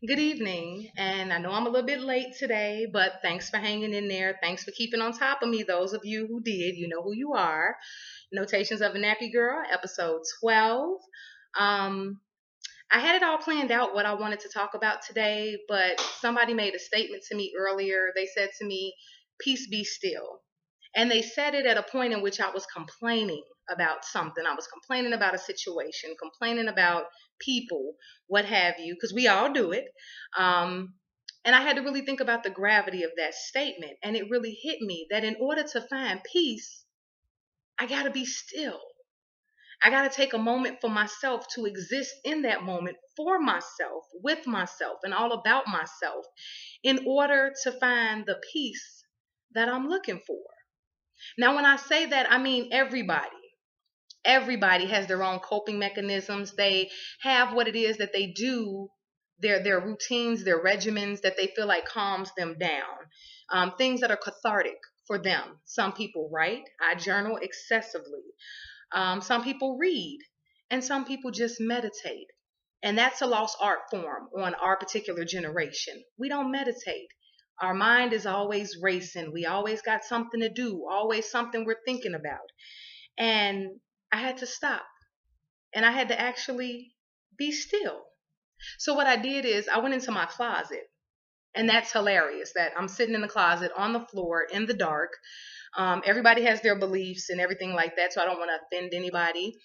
Good evening, and I know I'm a little bit late today, but thanks for hanging in there. Thanks for keeping on top of me. Those of you who did, you know who you are. Notations of a Nappy Girl, episode 12. Um, I had it all planned out what I wanted to talk about today, but somebody made a statement to me earlier. They said to me, "Peace be still." And they said it at a point in which I was complaining about something. I was complaining about a situation, complaining about people, what have you, because we all do it. Um, and I had to really think about the gravity of that statement. And it really hit me that in order to find peace, I got to be still. I got to take a moment for myself to exist in that moment for myself, with myself, and all about myself in order to find the peace that I'm looking for. Now, when I say that, I mean everybody. Everybody has their own coping mechanisms. They have what it is that they do, their routines, their regimens that they feel like calms them down. Things that are cathartic for them. Some people write. I journal excessively. Some people read, and some people just meditate. And that's a lost art form on our particular generation. We don't meditate. Our mind is always racing. We always got something to do, always something we're thinking about. And I had to stop and I had to actually be still. So, what I did is I went into my closet. And that's hilarious that I'm sitting in the closet on the floor in the dark. Everybody has their beliefs and everything like that, so I don't want to offend anybody.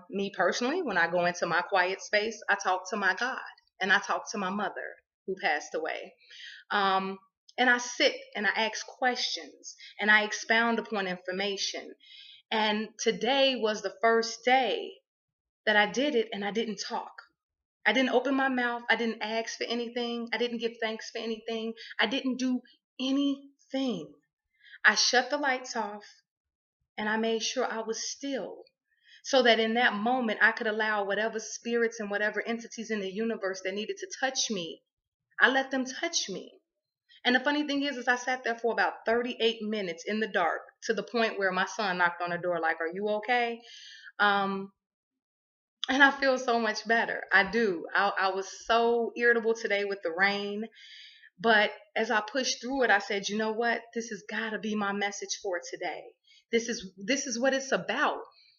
Me personally, when I go into my quiet space, I talk to my God and I talk to my mother who passed away. Um, and I sit and I ask questions and I expound upon information. And today was the first day that I did it and I didn't talk. I didn't open my mouth. I didn't ask for anything. I didn't give thanks for anything. I didn't do anything. I shut the lights off and I made sure I was still so that in that moment I could allow whatever spirits and whatever entities in the universe that needed to touch me, I let them touch me. And the funny thing is I sat there for about 38 minutes in the dark to the point where my son knocked on the door like, "Are you okay?" Um, and I feel so much better. I do. I was so irritable today with the rain. But as I pushed through it, I said, you know what? This has got to be my message for today. This is what it's about.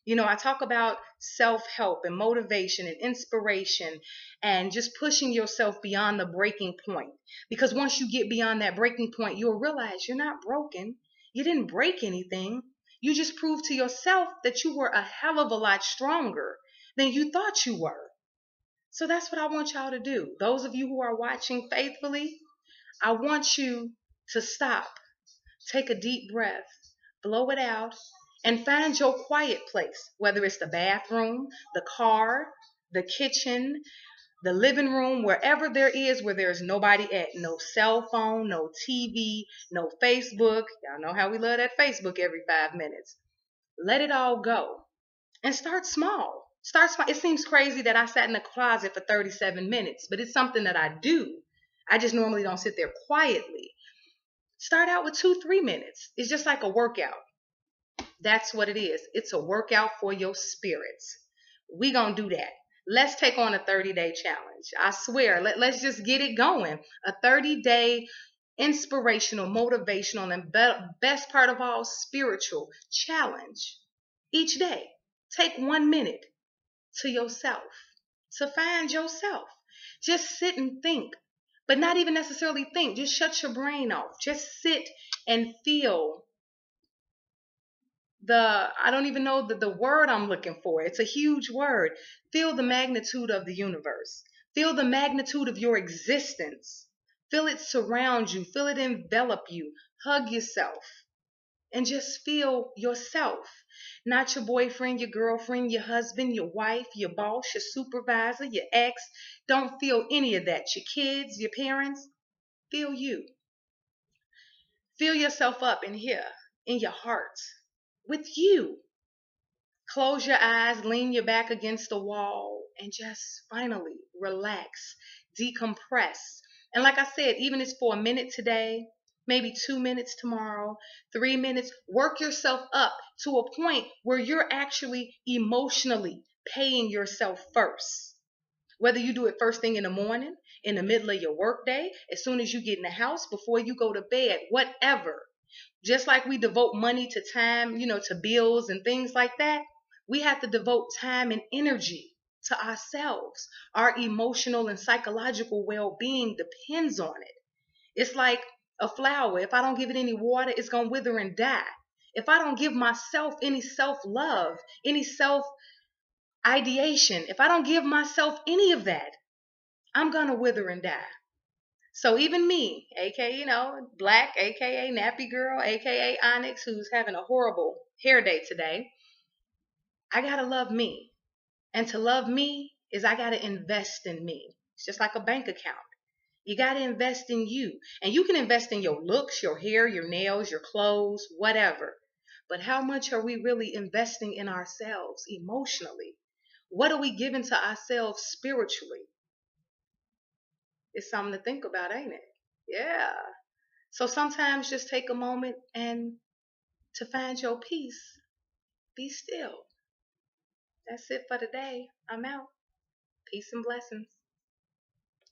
I talk about self-help and motivation and inspiration and just pushing yourself beyond the breaking point. Because once you get beyond that breaking point, you'll realize you're not broken. You didn't break anything. You just proved to yourself that you were a hell of a lot stronger than you thought you were. So that's what I want y'all to do. Those of you who are watching faithfully, I want you to stop, take a deep breath, blow it out, and find your quiet place, whether it's the bathroom, the car, the kitchen, the living room, wherever there is where there's nobody at. No cell phone, no TV, no Facebook. Y'all know how we love that Facebook every 5 minutes. Let it all go and start small. Start small. It seems crazy that I sat in the closet for 37 minutes, but it's something that I do. I just normally don't sit there quietly. Start out with 2, 3 minutes. It's just like a workout. That's what it is. It's a workout for your spirits. We gonna do that. Let's take on a 30-day challenge. I swear, let's just get it going. A 30-day inspirational, motivational, and best part of all, spiritual challenge. Each day, take 1 minute to yourself, to find yourself. Just sit and think, but not even necessarily think. Just shut your brain off. Just sit and feel I don't even know the word I'm looking for. It's a huge word. Feel the magnitude of the universe. Feel the magnitude of your existence. Feel it surround you. Feel it envelop you. Hug yourself and just feel yourself. Not your boyfriend, your girlfriend, your husband, your wife, your boss, your supervisor, your ex. Don't feel any of that. Your kids, your parents. Feel you. Fill yourself up in here, in your heart, with you. Close your eyes, lean your back against the wall, and just finally relax, decompress. And like I said, even if it's for a minute today, maybe 2 minutes tomorrow, 3 minutes, work yourself up to a point where you're actually emotionally paying yourself first. Whether you do it first thing in the morning, in the middle of your work day, as soon as you get in the house, before you go to bed, whatever. Just like we devote money to time, to bills and things like that, we have to devote time and energy to ourselves. Our emotional and psychological well being depends on it. It's like a flower. If I don't give it any water, it's going to wither and die. If I don't give myself any self love, any self ideation, if I don't give myself any of that, I'm going to wither and die. So even me, aka, Black, aka Nappy Girl, aka Onyx, who's having a horrible hair day today, I got to love me. And to love me is I got to invest in me. It's just like a bank account. You got to invest in you. And you can invest in your looks, your hair, your nails, your clothes, whatever. But how much are we really investing in ourselves emotionally? What are we giving to ourselves spiritually? It's something to think about, ain't it? Yeah. So sometimes just take a moment and to find your peace, be still. That's it for today. I'm out. Peace and blessings.